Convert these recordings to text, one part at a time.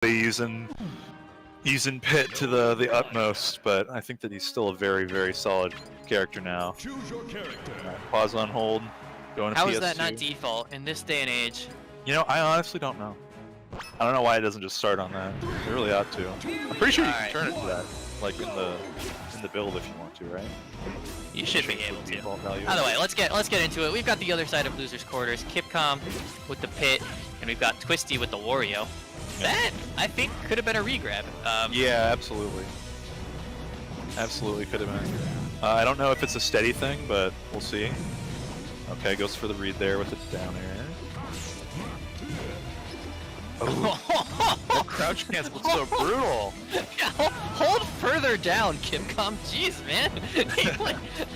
using Pit to the utmost, but I think that he's still a very, very solid character now. Choose your character. Pause on hold. Going to How PS2. is that not default in this day and age? You know, I honestly don't know. I don't know why it doesn't just start on that. It really ought to. I'm pretty sure you can turn it to that, like in the build if you want to, right? You should be able to. Default value. Either way, let's get into it. We've got the other side of losers' quarters, Kipcom with the Pit, and we've got Twisty with the Wario. That I think could have been a regrab. Yeah, absolutely. Absolutely could have been. I don't know if it's a steady thing, but we'll see. Okay, goes for the read there with it down air. Oh, that crouch cancel was so brutal. Yeah, hold further down, Kipcom. Jeez, man.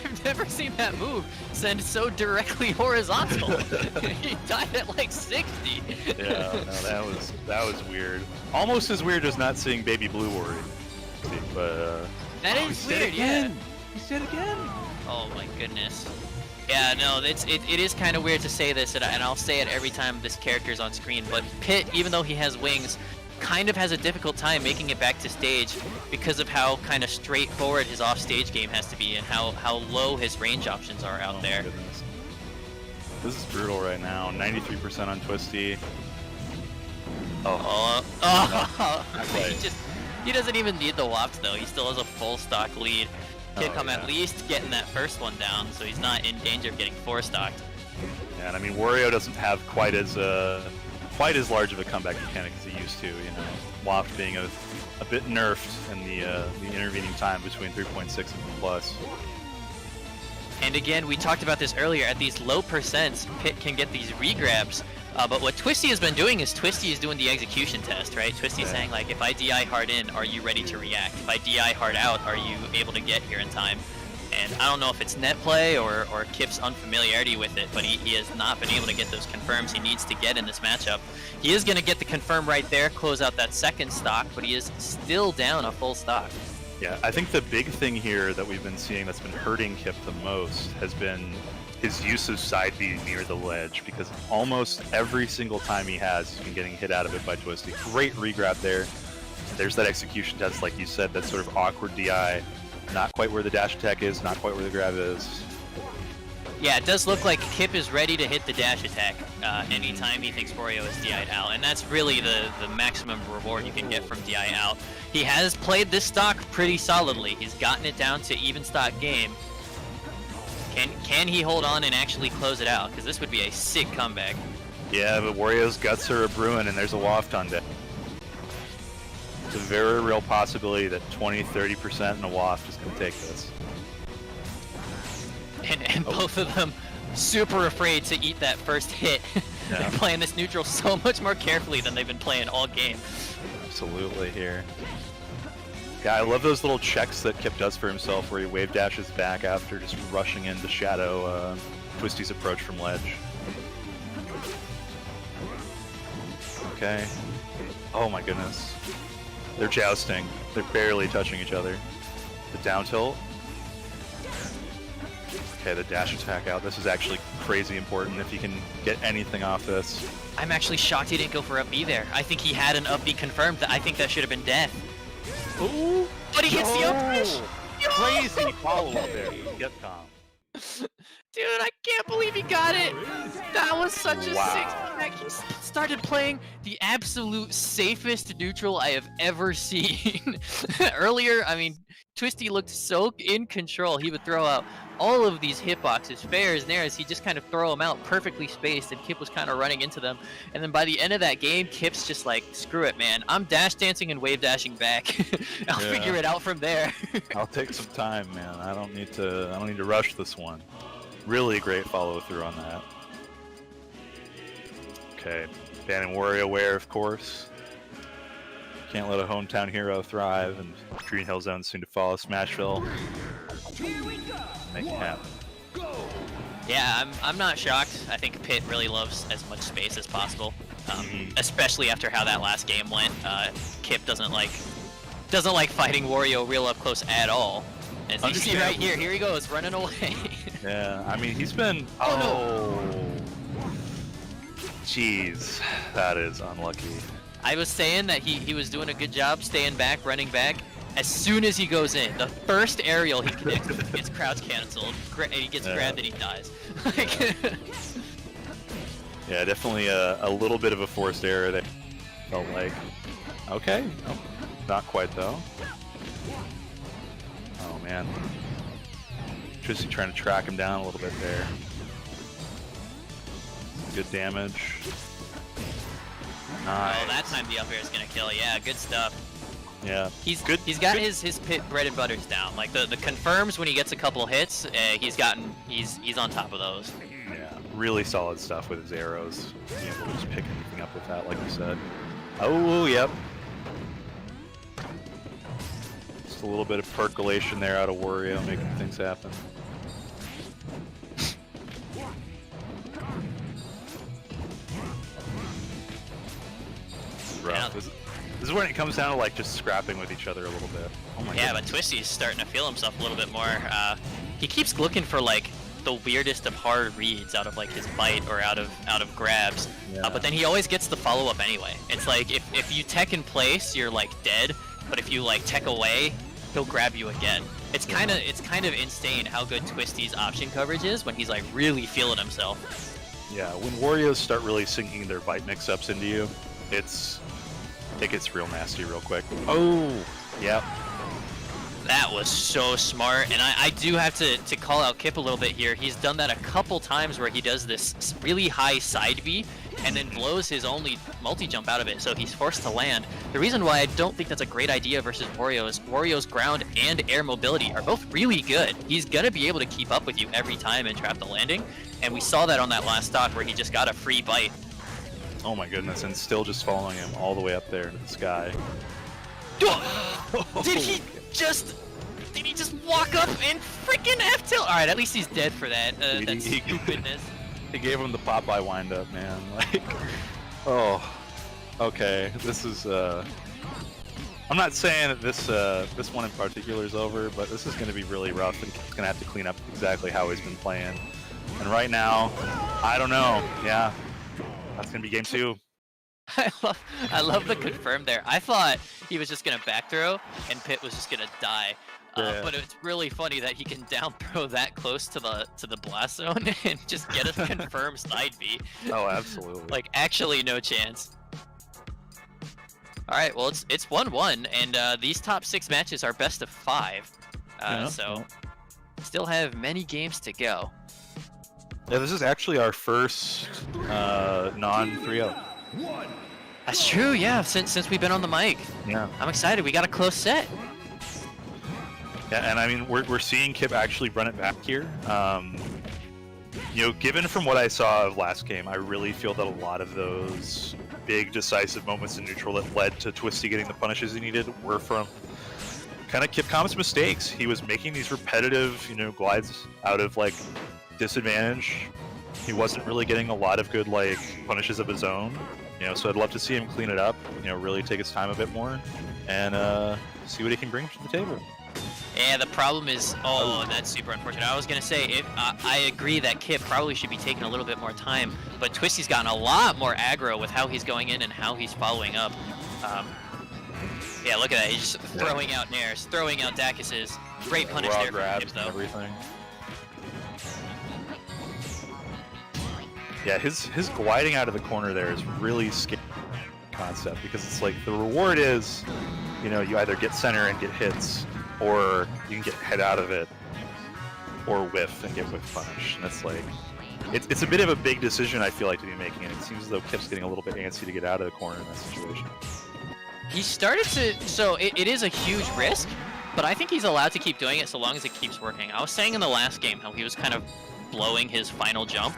I've never seen that move send so directly horizontal. He died at like 60. Yeah, no, that was weird. Almost as weird as not seeing Baby Blue Wario. But that is weird. Yeah. He said again. Oh my goodness. Yeah, no, it is kind of weird to say this, and I'll say it every time this character's on screen, but Pit, even though he has wings, kind of has a difficult time making it back to stage because of how kind of straightforward his off-stage game has to be and how low his range options are out there. Goodness. This is brutal right now. 93% on Twisty. He doesn't even need the waft though. He still has a full stock lead. Kipcom at least getting that first one down, so he's not in danger of getting 4-stocked. Yeah, and I mean Wario doesn't have quite as large of a comeback mechanic as he used to. You know, waft being a bit nerfed in the intervening time between 3.6 and plus. And again, we talked about this earlier. At these low percents, Pit can get these regrabs. But what Twisty has been doing is Twisty is doing the execution test, right? Twisty's saying, like, if I DI hard in, are you ready to react? If I DI hard out, are you able to get here in time? And I don't know if it's net play or Kip's unfamiliarity with it, but he has not been able to get those confirms he needs to get in this matchup. He is going to get the confirm right there, close out that second stock, but he is still down a full stock. Yeah, I think the big thing here that we've been seeing that's been hurting Kip the most has been his use of side B near the ledge, because almost every single time he has, he's been getting hit out of it by Twisty. Great regrab there. There's that execution test, like you said, that sort of awkward DI. Not quite where the dash attack is, not quite where the grab is. Yeah, it does look like Kip is ready to hit the dash attack anytime he thinks Wario is DI'd out, and that's really the maximum reward you can get from DI out. He has played this stock pretty solidly. He's gotten it down to even stock game. Can he hold on and actually close it out? Because this would be a sick comeback. Yeah, but Wario's guts are a brewing and there's a waft on deck. It's a very real possibility that 20-30% in a waft is going to take this. And both of them super afraid to eat that first hit. Yeah. They're playing this neutral so much more carefully than they've been playing all game. Absolutely here. Yeah, I love those little checks that Kip does for himself where he wave dashes back after just rushing in to shadow Twisty's approach from ledge. Okay. Oh my goodness. They're jousting. They're barely touching each other. The down tilt. Okay, the dash attack out. This is actually crazy important if he can get anything off this. I'm actually shocked he didn't go for up B there. I think he had an up B confirmed. I think that should have been death. Ooh! But he gets the up push! Crazy follow-up there. Kipcom. Dude, I can't believe he got it! That was such a sick comeback. He started playing the absolute safest neutral I have ever seen. Earlier, I mean, Twisty looked so in control. He would throw out all of these hitboxes, fairs, nairs. He'd just kind of throw them out perfectly spaced, and Kip was kind of running into them. And then by the end of that game, Kip's just like, screw it, man. I'm dash dancing and wave dashing back. I'll figure it out from there. I'll take some time, man. I don't need to rush this one. Really great follow through on that. Okay, banning WarioWare, of course. Can't let a hometown hero thrive, and Green Hill Zone soon to follow Smashville. Make it happen. Yeah, I'm not shocked. I think Pit really loves as much space as possible, especially after how that last game went. Kip doesn't like fighting Wario real up close at all. As you see right here, here he goes running away. Yeah, I mean he's been. Jeez, that is unlucky. I was saying that he was doing a good job staying back, running back. As soon as he goes in, the first aerial he connects gets crouch canceled, and he gets grabbed and he dies. Yeah, definitely a little bit of a forced error there. Felt like. Okay, oh, not quite though. Oh man. Twisty trying to track him down a little bit there. Good damage. Nice. Oh, that time the up air is gonna kill. Yeah, good stuff. Yeah. He's good. got his pit bread and butters down. Like the confirms when he gets a couple hits, he's on top of those. Yeah, really solid stuff with his arrows. Being able to just pick anything up with that, like you said. Oh, yep. Just a little bit of percolation there out of Wario, making things happen. Rough. This is when it comes down to like just scrapping with each other a little bit. Oh my Yeah, goodness. but Twisty's starting to feel himself a little bit more. He keeps looking for like the weirdest of hard reads out of like his bite or out of grabs. Yeah. But then he always gets the follow up anyway. It's like if you tech in place, you're like dead. But if you like tech away, he'll grab you again. It's kind of insane how good Twisty's option coverage is when he's like really feeling himself. Yeah, when Warriors start really sinking their bite mix-ups into you, it gets real nasty real quick. Oh, yep. That was so smart, and I do have to call out Kip a little bit here. He's done that a couple times where he does this really high side B and then blows his only multi-jump out of it, so he's forced to land. The reason why I don't think that's a great idea versus Wario is Wario's ground and air mobility are both really good. He's going to be able to keep up with you every time and trap the landing, and we saw that on that last stock where he just got a free bite. Oh my goodness, and still just following him all the way up there into the sky. Did he just walk up and freaking F-tilt? Alright, at least he's dead for that, that stupidness. He gave him the Popeye wind-up, man. Like, oh, okay. This is, I'm not saying that this one in particular is over, but this is going to be really rough, and he's going to have to clean up exactly how he's been playing. And right now, I don't know. Yeah, that's going to be game 2. I love the confirm there. I thought he was just gonna back throw and Pit was just gonna die. Yeah. But it's really funny that he can down throw that close to the blast zone and just get a confirmed side B. Oh, absolutely. Like actually no chance. All right, well it's 1-1, and these top 6 matches are best of 5. So still have many games to go. Yeah, this is actually our first non-3-0. That's true, yeah. Since we've been on the mic, Yeah. I'm excited. We got a close set. Yeah, and I mean, we're seeing Kip actually run it back here. You know, given from what I saw of last game, I really feel that a lot of those big decisive moments in neutral that led to Twisty getting the punishes he needed were from kind of Kipcom's mistakes. He was making these repetitive, you know, glides out of like disadvantage. He wasn't really getting a lot of good like punishes of his own, you know, so I'd love to see him clean it up, you know, really take his time a bit more and see what he can bring to the table. Yeah, the problem is, that's super unfortunate. I was gonna say, I agree that Kip probably should be taking a little bit more time, but Twisty's gotten a lot more aggro with how he's going in and how he's following up. Yeah, look at that. He's just throwing out nairs, throwing out Dacuses. Great punish there from Kip, though. Everything. Yeah, his gliding out of the corner there is really scary concept because it's like the reward is, you know, you either get center and get hits, or you can get head out of it, or whiff and get whiff punish. And it's like, it's a bit of a big decision I feel like to be making, and it seems as though Kip's getting a little bit antsy to get out of the corner in that situation. He started to, so it is a huge risk, but I think he's allowed to keep doing it so long as it keeps working. I was saying in the last game how he was kind of blowing his final jump.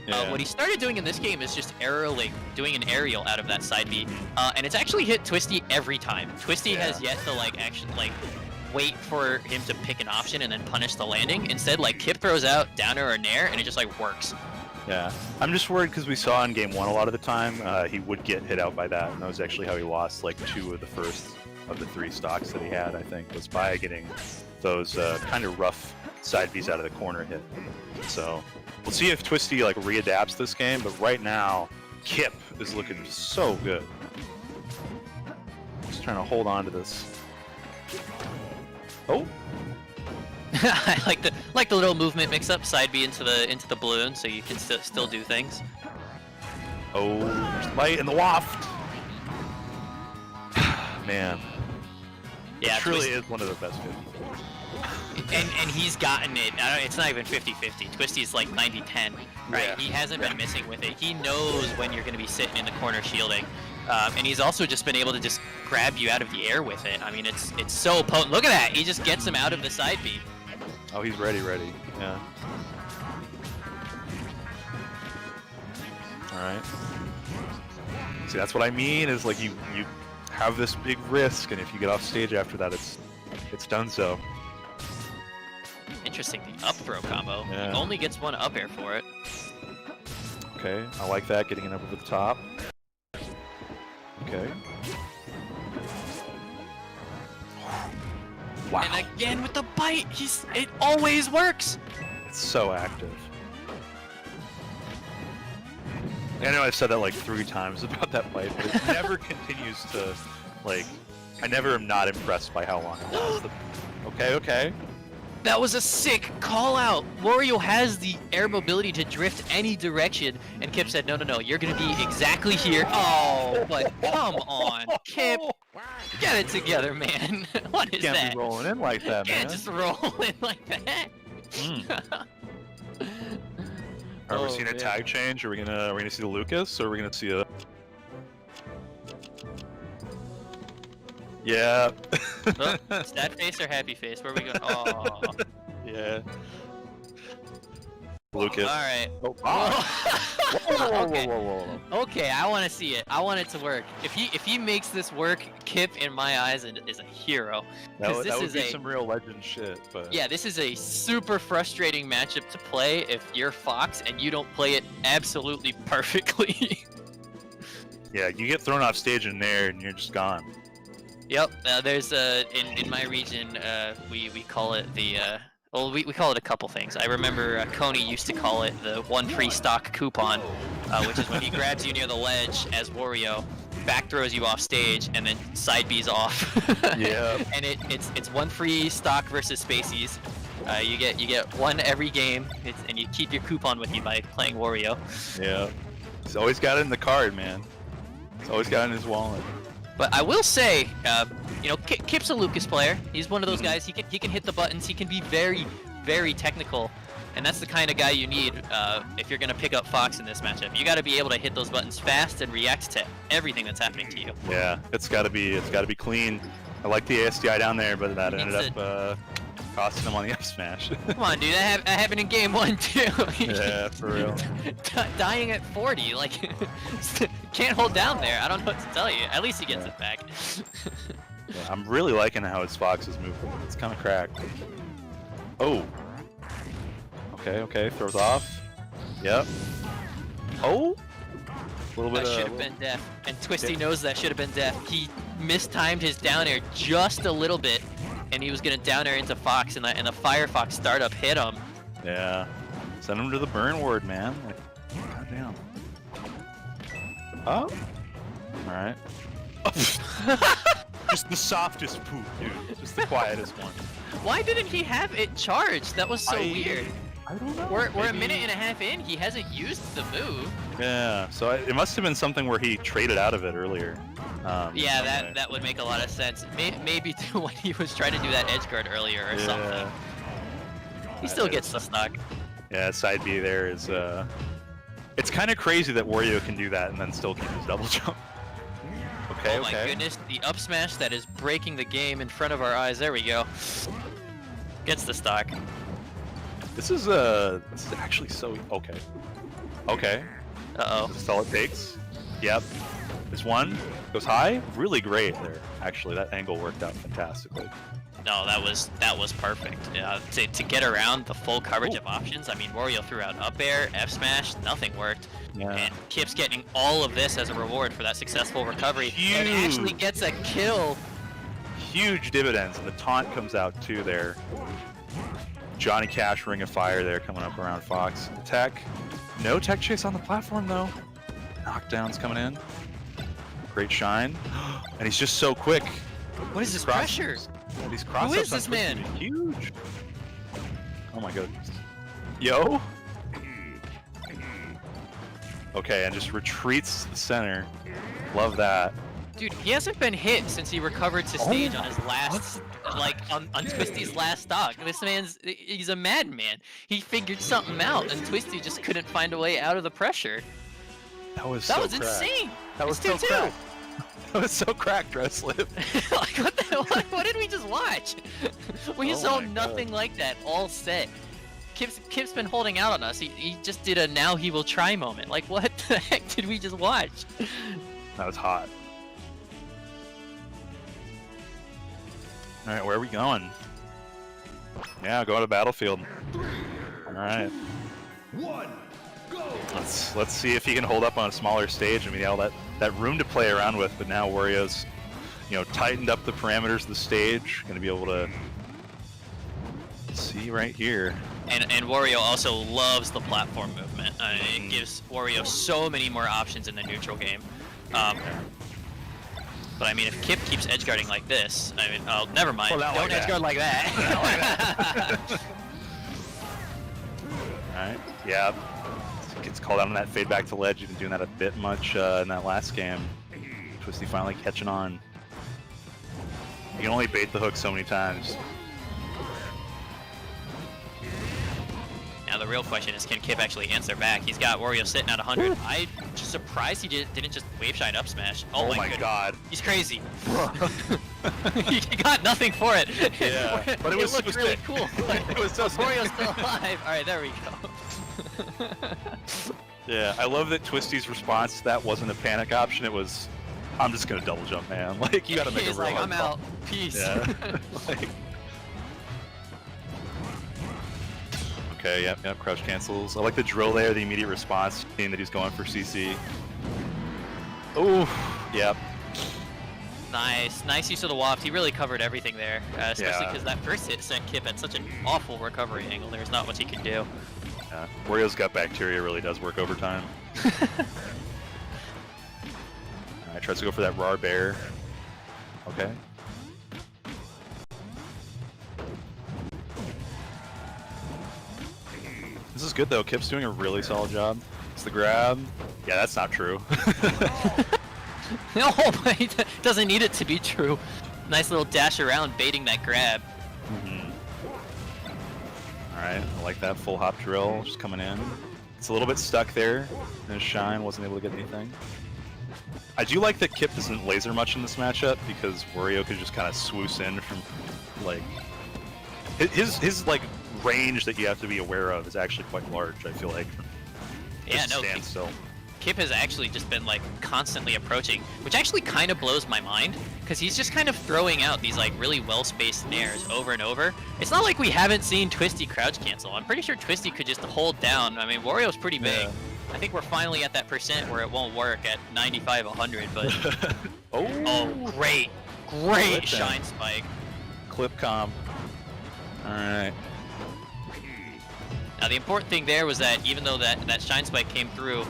Yeah. What he started doing in this game is just doing an aerial out of that side B, and it's actually hit Twisty every time. Twisty has yet to wait for him to pick an option and then punish the landing. Instead, like Kip throws out downer or nair, and it just like works. Yeah, I'm just worried because we saw in game 1 a lot of the time he would get hit out by that, and that was actually how he lost like 2 of the first of the 3 stocks that he had, I think, was by getting those kind of rough side Bs out of the corner hit. So we'll see if Twisty like readapts this game, but right now Kip is looking so good. trying to hold on to this. Oh. I like the little movement mix up, side B into the balloon, so you can still do things. Oh, there's the light and the waft. Man. Yeah, it truly is one of the best 50. And he's gotten it. It's not even 50-50. Twisty's like 90-10, right? Yeah. He hasn't been missing with it. He knows when you're going to be sitting in the corner shielding. And he's also just been able to just grab you out of the air with it. I mean, it's so potent. Look at that! He just gets him out of the side B. Oh, he's ready. Yeah. All right. See, that's what I mean. Is like you have this big risk, and if you get off stage after that, it's done so. Interesting, the up throw combo. Yeah. He only gets one up air for it. Okay, I like that. Getting it up over the top. Okay. Wow. And again with the bite, it always works. It's so active. I know I've said that like 3 times about that bite, but it never continues to, like, I never am not impressed by how long it lasts. Okay. That was a sick call out. Wario has the air mobility to drift any direction, and Kip said, no, you're gonna be exactly here. Oh, but come on, Kip. Get it together, man. What is Can't that? be rolling in like that, man. Can't just roll in like that. Are we seeing a tag change? Are we gonna see the Lucas, or are we gonna see a? Yeah. Sad face or happy face? Where are we going? Oh. Yeah. Lucas. All right. Oh, Whoa. Okay, I want to see it. I want it to work. If he makes this work, Kip, in my eyes, is a hero. That would this be is some real legend shit. But yeah, this is a super frustrating matchup to play if you're Fox and you don't play it absolutely perfectly. yeah, you get thrown off stage in there and you're just gone. Yep. There's in my region we call it the well, we call it a couple things. I remember Coney used to call it the one free stock coupon, which is when he grabs you near the ledge as Wario, back throws you off stage, and then side B's off. Yeah. And it's one free stock versus Spaceys. You get one every game, and you keep your coupon with you by playing Wario. Yeah. He's always got it in the card, man. He's always got it in his wallet. But I will say, you know, Kip's a Lucas player. He's one of those guys. He can hit the buttons. He can be very, very technical, and that's the kind of guy you need if you're gonna pick up Fox in this matchup. You got to be able to hit those buttons fast and react to everything that's happening to you. Yeah, it's got to be clean. I like the ASDI down there, but that ended up costing him on the F smash. Come on, dude. That happened in game 1 too. Yeah, for real. Dying at 40, like can't hold down there. I don't know what to tell you. At least he gets it back. Yeah, I'm really liking how his Fox is moving. It's kind of cracked. Oh. Okay. Throws off. Yep. Oh. A little bit. That should have been death, and Twisty knows that should have been death. He mistimed his down air just a little bit, and he was gonna down air into Fox, and the Firefox startup hit him. Yeah. Send him to the burn ward, man. Like, goddamn. Oh. All right. Just the softest poop, dude. Just the quietest one. Why didn't he have it charged? That was so weird. I don't know. We're a minute and a half in. He hasn't used the move. Yeah. So it must have been something where he traded out of it earlier. Yeah, that would make a lot of sense. Maybe too when he was trying to do that edge guard earlier or something. He still gets the stock. Yeah, side B there is. It's kind of crazy that Wario can do that and then still keep his double jump. Okay. Oh my goodness, the up smash that is breaking the game in front of our eyes. There we go. Gets the stock. This is actually so okay. Okay. Uh-oh. This is all it takes. Yep. This one goes high. Really great there. Actually, that angle worked out fantastically. No, that was perfect. To get around the full coverage of options, I mean, Wario threw out up air, F smash, nothing worked. Yeah. And Kip's getting all of this as a reward for that successful recovery. And actually gets a kill. Huge dividends, and the taunt comes out too there. Johnny Cash, Ring of Fire there coming up around Fox. Tech. No tech chase on the platform though. Knockdowns coming in. Great shine. And he's just so quick. What is this Cross- pressure? And these cross-ups Who is on this Twisty man? are huge. Oh my goodness. Yo. Okay, and just retreats to the center. Love that. Dude, he hasn't been hit since he recovered to stage on his last, like, on Twisty's last stock. This he's a madman. He figured something out, and Twisty just couldn't find a way out of the pressure. That was That so was cracked. insane. That was so cracked. That was so cracked, Dreslip. Like, what did we just watch? We Oh saw my nothing God. like that all set. Kip's been holding out on us. He just did a now he will try moment. Like, what the heck did we just watch? That was hot. Alright, where are we going? Yeah, go to battlefield. Alright. Let's see if he can hold up on a smaller stage. I mean, all that room to play around with, but now Wario's, tightened up the parameters of the stage. Gonna be able to see right here. And Wario also loves the platform movement. It gives Wario so many more options in the neutral game. But I mean, if Kip keeps edgeguarding like this, I mean, oh, never mind. Well, not Don't like edgeguard like that. Alright, yeah. Gets called out on that fade back to ledge. You've been doing that a bit much in that last game. Twisty finally catching on. You can only bait the hook so many times. Now the real question is, can Kip actually answer back? He's got Wario sitting at 100. Woo. I'm just surprised he didn't just wave shine up smash. Oh my my goodness. god. He's crazy. He got nothing for it. Yeah, but it was looked so really sick. cool. It was so sick. Wario's still alive. All right, there we go. Yeah, I love that Twisty's response to that wasn't a panic option. It was, I'm just gonna double jump, man. Like, you gotta make He's a real like, hard I'm call. out. Peace. Yeah. Like, okay, yep, crouch cancels. I like the drill there, the immediate response, seeing that he's going for CC. Ooh, yep. Nice use of the waft. He really covered everything there, especially Yeah. because that first hit sent Kip at such an awful recovery angle. There's not much he could do. Yeah. Wario's gut bacteria really does work overtime. Alright, tries to go for that raw bear. Okay. This is good though, Kip's doing a really solid job. It's the grab. Yeah, that's not true. No, but he doesn't need it to be true. Nice little dash around, baiting that grab. Alright, I like that full hop drill, just coming in. It's a little bit stuck there. His shine wasn't able to get anything. I do like that Kip doesn't laser much in this matchup because Wario could just kind of swoosh in from, like, his like range that you have to be aware of is actually quite large. I feel like. Yeah, Just no, stand still. Kip has actually just been like constantly approaching, which actually kind of blows my mind because he's just kind of throwing out these like really well-spaced nairs over and over. It's not like we haven't seen Twisty crouch cancel. I'm pretty sure Twisty could just hold down. I mean, Wario's pretty big. Yeah. I think we're finally at that percent where it won't work at 95, 100, but Oh, great Clip shine them. spike. Clipcom. Alright. Now the important thing there was that even though that shine spike came through,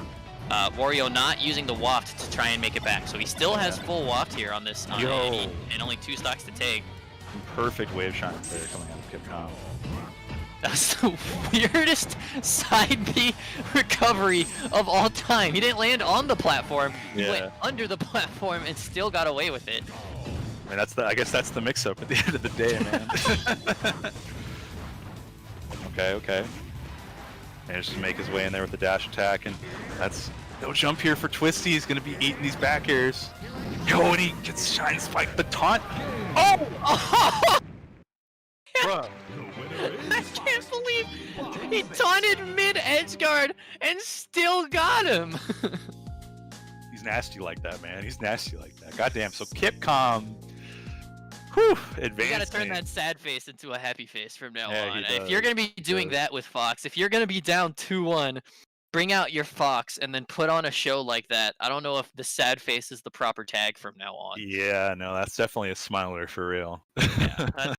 Wario not using the waft to try and make it back. So he still has full waft here on this, and only 2 stocks to take. Perfect wave shine there coming out of Kipcom. That's the weirdest side B recovery of all time. He didn't land on the platform. He went under the platform and still got away with it. I mean, I guess that's the mix-up at the end of the day, man. Okay. Managed to make his way in there with the dash attack, and that's no jump here for Twisty. He's gonna be eating these back airs. Yo, and he gets shine spike, the taunt. Oh! Bruh. I can't believe he taunted mid edge guard and still got him. He's nasty like that, man. He's nasty like that. Goddamn. So Kipcom, whew, advanced. You gotta turn that sad face into a happy face from now Yeah, on. he If you're gonna be doing that with Fox, if you're gonna be down 2-1, bring out your Fox and then put on a show like that. I don't know if the sad face is the proper tag from now on. Yeah, no, that's definitely a smiler for real. Yeah,